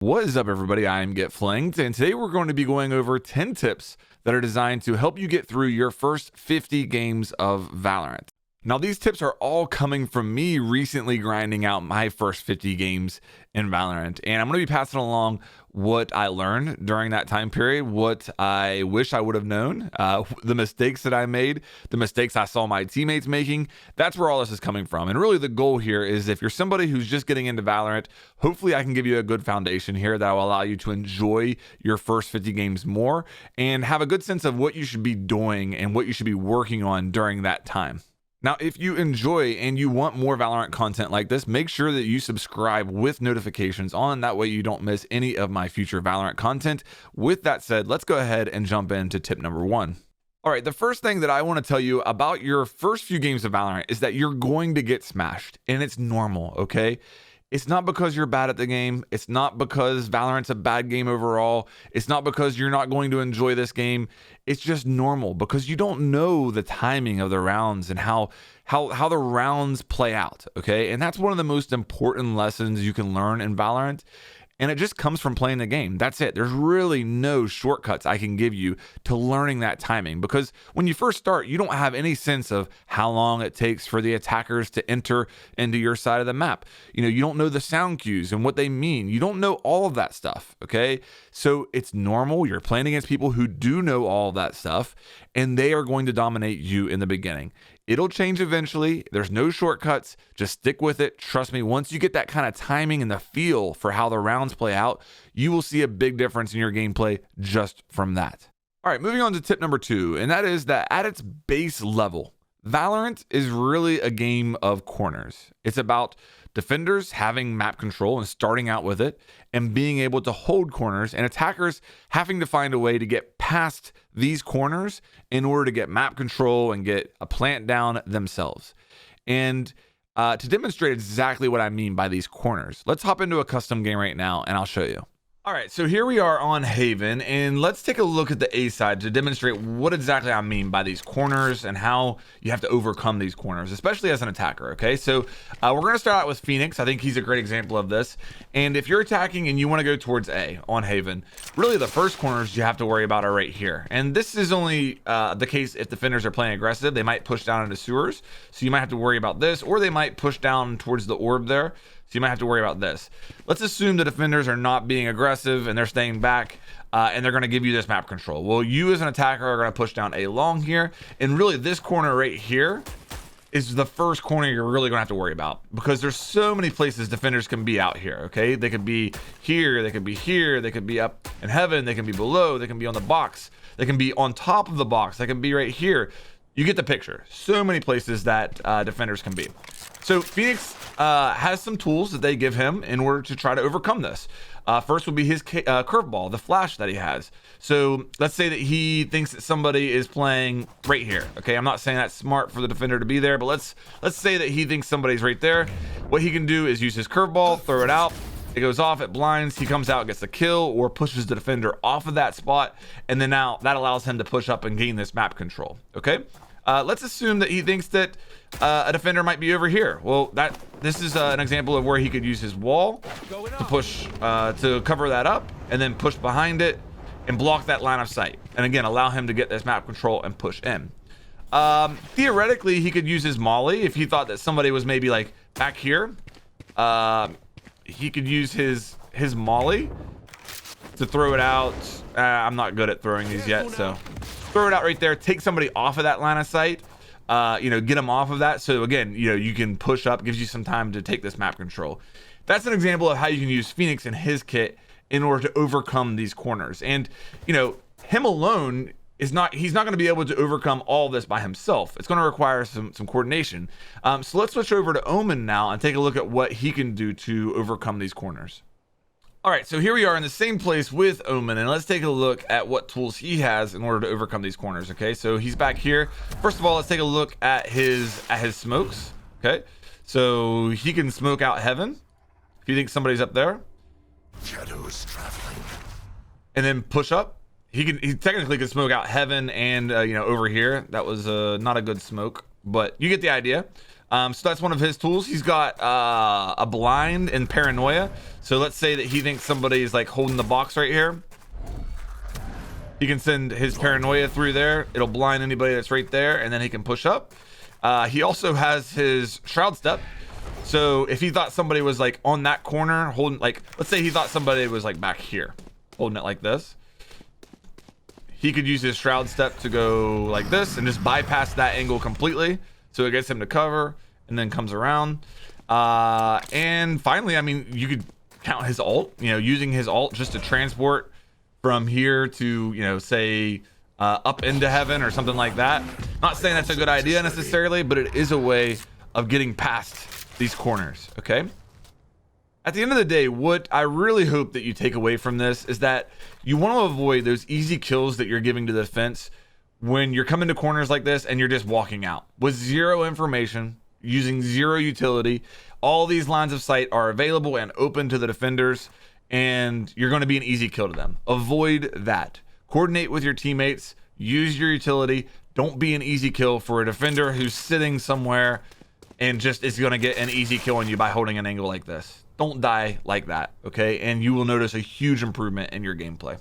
What is up, everybody? I am Get Flinged, and today we're going to be going over 10 tips that are designed to help you get through your first 50 games of Valorant. Now, these tips are all coming from me recently grinding out my first 50 games in Valorant, and I'm going to be passing along what I learned during that time period, what I wish I would have known, the mistakes that I made, the mistakes I saw my teammates making. That's where all this is coming from. And really the goal here is, if you're somebody who's just getting into Valorant, hopefully I can give you a good foundation here that will allow you to enjoy your first 50 games more and have a good sense of what you should be doing and what you should be working on during that time. Now, if you enjoy and you want more Valorant content like this, make sure that you subscribe with notifications on. That way you don't miss any of my future Valorant content. With that said, let's go ahead and jump into tip number 1. All right, the first thing that I want to tell you about your first few games of Valorant is that you're going to get smashed, and it's normal, okay? It's not because you're bad at the game. It's not because Valorant's a bad game overall. It's not because you're not going to enjoy this game. It's just normal because you don't know the timing of the rounds and how the rounds play out, okay? And that's one of the most important lessons you can learn in Valorant. And it just comes from playing the game. That's it. There's really no shortcuts I can give you to learning that timing, because when you first start, you don't have any sense of how long it takes for the attackers to enter into your side of the map. You don't know the sound cues and what they mean. You don't know all of that stuff, okay? So it's normal. You're playing against people who do know all of that stuff, and they are going to dominate you in the beginning. It'll change eventually. There's no shortcuts. Just stick with it. Trust me, once you get that kind of timing and the feel for how the rounds play out, you will see a big difference in your gameplay just from that. All right, moving on to tip number 2, and that is that at its base level, Valorant is really a game of corners. It's about defenders having map control and starting out with it and being able to hold corners, and attackers having to find a way to get past these corners in order to get map control and get a plant down themselves. And to demonstrate exactly what I mean by these corners, let's hop into a custom game right now and I'll show you. All right, so here we are on Haven, and let's take a look at the A side to demonstrate what exactly I mean by these corners and how you have to overcome these corners, especially as an attacker, okay? So we're going to start out with Phoenix. I think he's a great example of this. And if you're attacking and you want to go towards A on Haven, really the first corners you have to worry about are right here. And this is only the case if defenders are playing aggressive. They might push down into sewers, so you might have to worry about this, or they might push down towards the orb there. So you might have to worry about this. Let's assume the defenders are not being aggressive and they're staying back and they're going to give you this map control. Well, you as an attacker are going to push down A long here. And really this corner right here is the first corner you're really going to have to worry about, because there's so many places defenders can be out here, okay? They could be here, they could be here, they could be up in heaven, they can be below, they can be on the box, they can be on top of the box, they can be right here. You get the picture. So many places that defenders can be. So Phoenix has some tools that they give him in order to try to overcome this. First would be his curveball, the flash that he has. So let's say that he thinks that somebody is playing right here. Okay, I'm not saying that's smart for the defender to be there, but let's say that he thinks somebody's right there. What he can do is use his curveball, throw it out. It goes off, it blinds, he comes out, gets the kill, or pushes the defender off of that spot, and then now that allows him to push up and gain this map control. Okay, let's assume that he thinks that a defender might be over here. Well, this is an example of where he could use his wall to push to cover that up, and then push behind it and block that line of sight, and again allow him to get this map control and push in. Theoretically, he could use his molly if he thought that somebody was maybe like back here. He could use his molly to throw it out. I'm not good at throwing these yet, so throw it out right there, take somebody off of that line of sight, get them off of that. So again, you can push up, gives you some time to take this map control. That's an example of how you can use Phoenix and his kit in order to overcome these corners. And him alone he's not going to be able to overcome all this by himself. It's going to require some coordination. So let's switch over to Omen now and take a look at what he can do to overcome these corners. All right, so here we are in the same place with Omen, and let's take a look at what tools he has in order to overcome these corners. Okay, so he's back here. First of all, let's take a look at his smokes. Okay, so he can smoke out heaven if you think somebody's up there. Shadows traveling. And then push up. He technically could smoke out heaven and over here. That was not a good smoke, but you get the idea. So that's one of his tools. He's got a blind and paranoia. So let's say that he thinks somebody is like holding the box right here. He can send his paranoia through there. It'll blind anybody that's right there, and then he can push up. He also has his shroud step. So if he thought somebody was like on that corner holding, like, let's say he thought somebody was like back here holding it like this, he could use his shroud step to go like this and just bypass that angle completely. So it gets him to cover and then comes around. And finally, I mean, you could count his ult, you know, using his ult just to transport from here to, you know, say up into heaven or something like that. Not saying that's a good idea necessarily, but it is a way of getting past these corners. Okay, at the end of the day, what I really hope that you take away from this is that you want to avoid those easy kills that you're giving to the defense when you're coming to corners like this and you're just walking out with zero information, using zero utility. All these lines of sight are available and open to the defenders, and you're going to be an easy kill to them. Avoid that. Coordinate with your teammates, use your utility. Don't be an easy kill for a defender who's sitting somewhere and just is going to get an easy kill on you by holding an angle like this. Don't die like that, okay? And you will notice a huge improvement in your gameplay.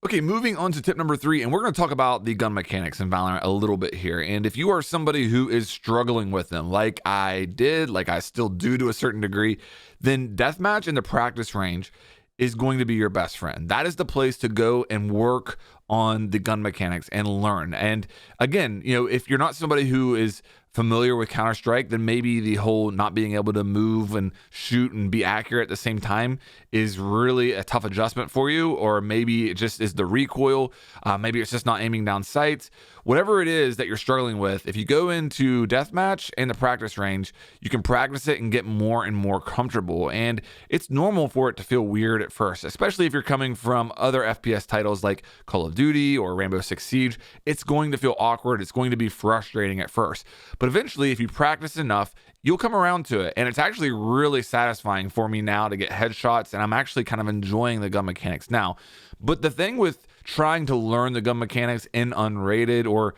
Okay, moving on to tip number 3, and we're going to talk about the gun mechanics in Valorant a little bit here. And if you are somebody who is struggling with them, like I did, like I still do to a certain degree, then deathmatch in the practice range is going to be your best friend. That is the place to go and work on the gun mechanics and learn. And again, you know, if you're not somebody who is familiar with Counter-Strike, then maybe the whole not being able to move and shoot and be accurate at the same time is really a tough adjustment for you. Or maybe it just is the recoil. Maybe it's just not aiming down sights. Whatever it is that you're struggling with, if you go into deathmatch and the practice range, you can practice it and get more and more comfortable. And it's normal for it to feel weird at first, especially if you're coming from other FPS titles like Call of Duty or Rainbow Six Siege. It's going to feel awkward. It's going to be frustrating at first. But eventually, if you practice enough, you'll come around to it. And it's actually really satisfying for me now to get headshots, and I'm actually kind of enjoying the gun mechanics now. But the thing with trying to learn the gun mechanics in unrated or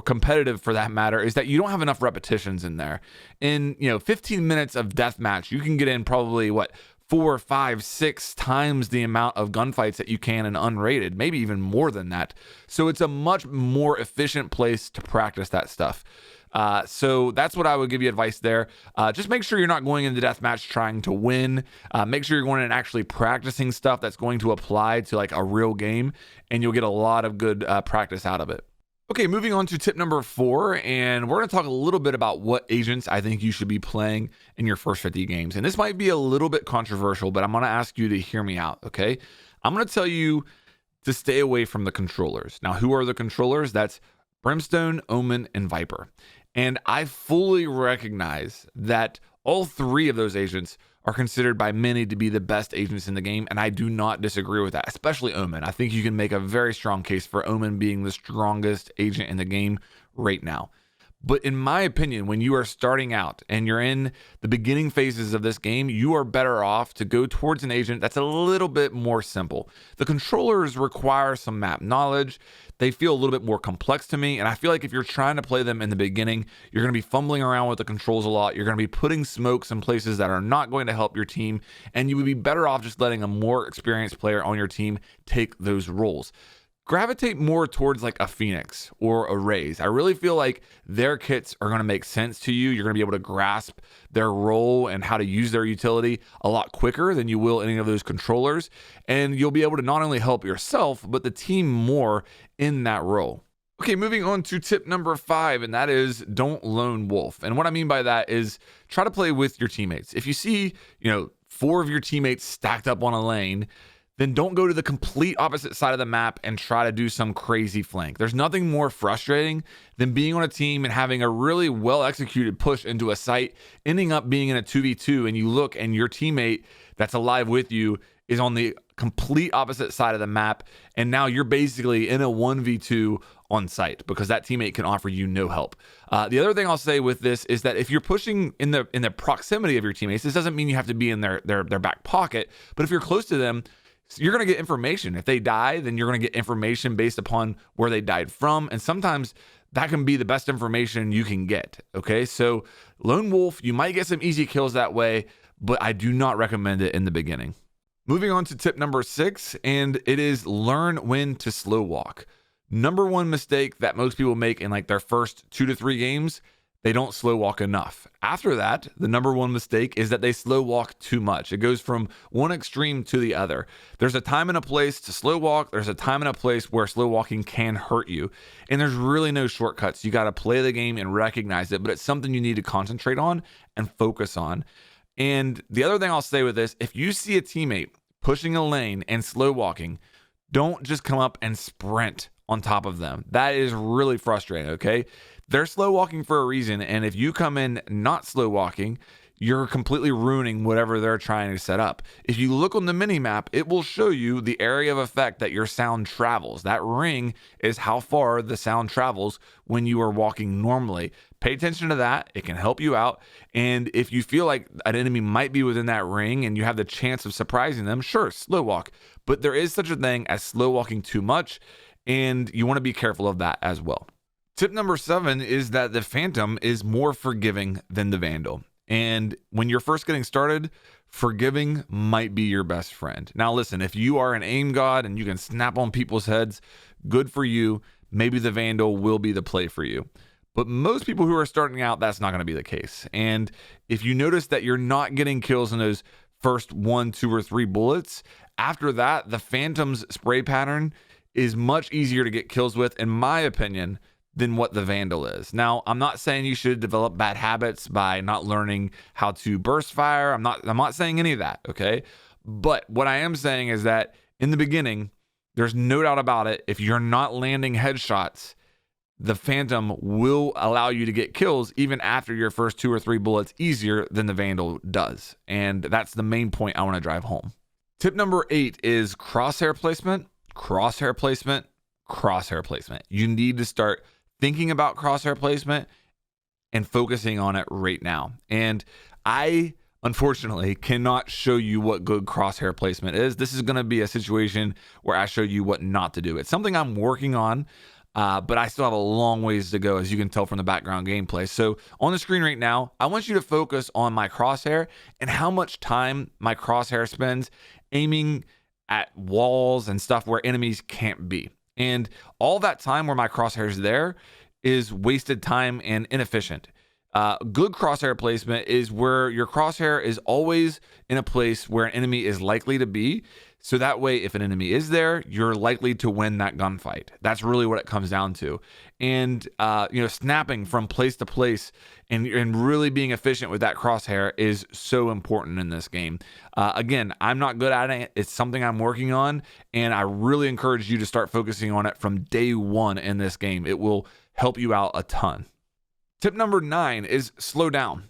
competitive for that matter is that you don't have enough repetitions in there. In 15 minutes of deathmatch, you can get in probably 4, 5, 6 times the amount of gunfights that you can in unrated, maybe even more than that. So it's a much more efficient place to practice that stuff. So that's what I would give you advice there. Just make sure you're not going into deathmatch trying to win. Make sure you're going and actually practicing stuff that's going to apply to like a real game, and you'll get a lot of good practice out of it. Okay, moving on to tip number 4, and we're going to talk a little bit about what agents I think you should be playing in your first 50 games. And this might be a little bit controversial, but I'm going to ask you to hear me out, okay? I'm going to tell you to stay away from the controllers. Now, who are the controllers? That's Brimstone, Omen, and Viper. And I fully recognize that all 3 of those agents are considered by many to be the best agents in the game, and I do not disagree with that, especially Omen. I think you can make a very strong case for Omen being the strongest agent in the game right now. But in my opinion, when you are starting out and you're in the beginning phases of this game, you are better off to go towards an agent that's a little bit more simple. The controllers require some map knowledge. They feel a little bit more complex to me, and I feel like if you're trying to play them in the beginning, you're going to be fumbling around with the controls a lot. You're going to be putting smokes in places that are not going to help your team, and you would be better off just letting a more experienced player on your team take those roles. Gravitate more towards like a Phoenix or a Raze. I really feel like their kits are going to make sense to you. You're going to be able to grasp their role and how to use their utility a lot quicker than you will any of those controllers. And you'll be able to not only help yourself, but the team more in that role. Okay, moving on to tip number 5, and that is don't lone wolf. And what I mean by that is try to play with your teammates. If you see, 4 of your teammates stacked up on a lane, then don't go to the complete opposite side of the map and try to do some crazy flank. There's nothing more frustrating than being on a team and having a really well-executed push into a site, ending up being in a 2v2, and you look and your teammate that's alive with you is on the complete opposite side of the map, and now you're basically in a 1v2 on site because that teammate can offer you no help. The other thing I'll say with this is that if you're pushing in the proximity of your teammates, this doesn't mean you have to be in their back pocket, but if you're close to them, you're going to get information. If they die, then you're going to get information based upon where they died from. And sometimes that can be the best information you can get. Okay, so Lone Wolf, you might get some easy kills that way, but I do not recommend it in the beginning. Moving on to tip number 6, and it is learn when to slow walk. Number one mistake that most people make in like their first 2 to 3 games, they don't slow walk enough. After that, the number one mistake is that they slow walk too much. It goes from one extreme to the other. There's a time and a place to slow walk. There's a time and a place where slow walking can hurt you. And there's really no shortcuts. You got to play the game and recognize it, but it's something you need to concentrate on and focus on. And the other thing I'll say with this, if you see a teammate pushing a lane and slow walking, don't just come up and sprint on top of them. That is really frustrating, okay? They're slow walking for a reason, and if you come in not slow walking, you're completely ruining whatever they're trying to set up. If you look on the mini map, it will show you the area of effect that your sound travels. That ring is how far the sound travels when you are walking normally. Pay attention to that. It can help you out. And if you feel like an enemy might be within that ring and you have the chance of surprising them, sure, slow walk. But there is such a thing as slow walking too much, and you want to be careful of that as well. Tip number 7 is that the Phantom is more forgiving than the Vandal. And when you're first getting started, forgiving might be your best friend. Now, listen, if you are an aim god and you can snap on people's heads, good for you. Maybe the Vandal will be the play for you. But most people who are starting out, that's not going to be the case. And if you notice that you're not getting kills in those first 1, 2, or 3 bullets, after that, the Phantom's spray pattern is much easier to get kills with, in my opinion, than what the Vandal is. Now, I'm not saying you should develop bad habits by not learning how to burst fire. I'm not saying any of that, okay? But what I am saying is that in the beginning, there's no doubt about it, if you're not landing headshots, the Phantom will allow you to get kills even after your first 2 or 3 bullets easier than the Vandal does. And that's the main point I want to drive home. Tip number 8 is crosshair placement, crosshair placement, crosshair placement. You need to start thinking about crosshair placement and focusing on it right now. And I, unfortunately, cannot show you what good crosshair placement is. This is going to be a situation where I show you what not to do. It's something I'm working on, but I still have a long ways to go, as you can tell from the background gameplay. So on the screen right now, I want you to focus on my crosshair and how much time my crosshair spends aiming at walls and stuff where enemies can't be. And all that time where my crosshair is there is wasted time and inefficient. Good crosshair placement is where your crosshair is always in a place where an enemy is likely to be. So that way, if an enemy is there, you're likely to win that gunfight. That's really what it comes down to. And, snapping from place to place and really being efficient with that crosshair is so important in this game. Again, I'm not good at it. It's something I'm working on, and I really encourage you to start focusing on it from day one in this game. It will help you out a ton. Tip number 9 is slow down,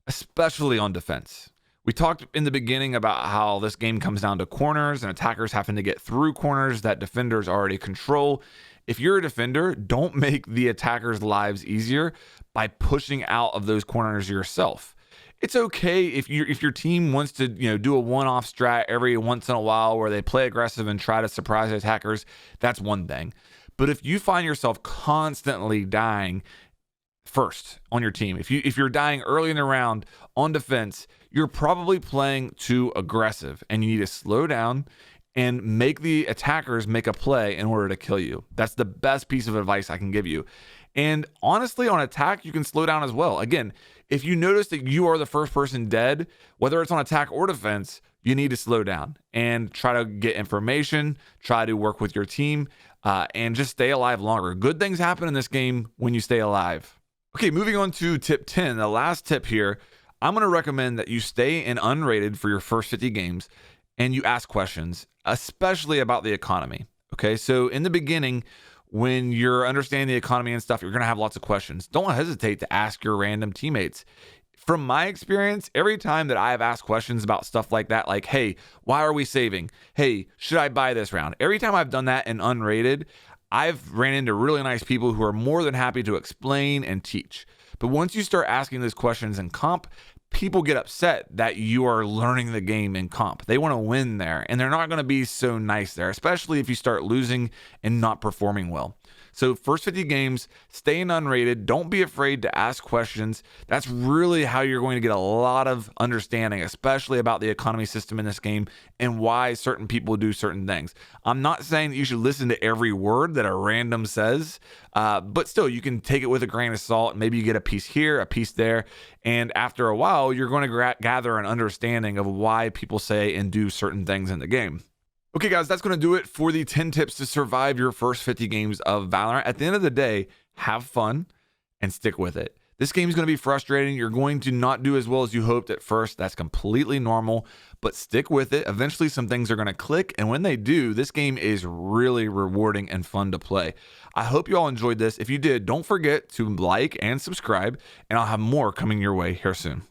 especially on defense. We talked in the beginning about how this game comes down to corners and attackers having to get through corners that defenders already control. If you're a defender, don't make the attackers' lives easier by pushing out of those corners yourself. It's okay if your team wants to, do a one-off strat every once in a while where they play aggressive and try to surprise attackers. That's one thing. But if you find yourself constantly dying first on your team, if you're dying early in the round on defense, you're probably playing too aggressive, and you need to slow down and make the attackers make a play in order to kill you. That's the best piece of advice I can give you. And honestly, on attack, you can slow down as well. Again, if you notice that you are the first person dead, whether it's on attack or defense, you need to slow down and try to get information, try to work with your team, and just stay alive longer. Good things happen in this game when you stay alive. Okay, moving on to tip 10, the last tip here. I'm going to recommend that you stay in Unrated for your first 50 games and you ask questions, especially about the economy. Okay, so in the beginning, when you're understanding the economy and stuff, you're going to have lots of questions. Don't hesitate to ask your random teammates. From my experience, every time that I've asked questions about stuff like that, like, hey, why are we saving? Hey, should I buy this round? Every time I've done that in Unrated, I've ran into really nice people who are more than happy to explain and teach. But once you start asking those questions in comp, people get upset that you are learning the game in comp. They want to win there, and they're not going to be so nice there, especially if you start losing and not performing well. So first 50 games, stay in unrated. Don't be afraid to ask questions. That's really how you're going to get a lot of understanding, especially about the economy system in this game and why certain people do certain things. I'm not saying that you should listen to every word that a random says, but still, you can take it with a grain of salt. Maybe you get a piece here, a piece there, and after a while, you're going to gather an understanding of why people say and do certain things in the game. Okay, guys, that's going to do it for the 10 tips to survive your first 50 games of Valorant. At the end of the day, have fun and stick with it. This game is going to be frustrating. You're going to not do as well as you hoped at first. That's completely normal, but stick with it. Eventually, some things are going to click, and when they do, this game is really rewarding and fun to play. I hope you all enjoyed this. If you did, don't forget to like and subscribe, and I'll have more coming your way here soon.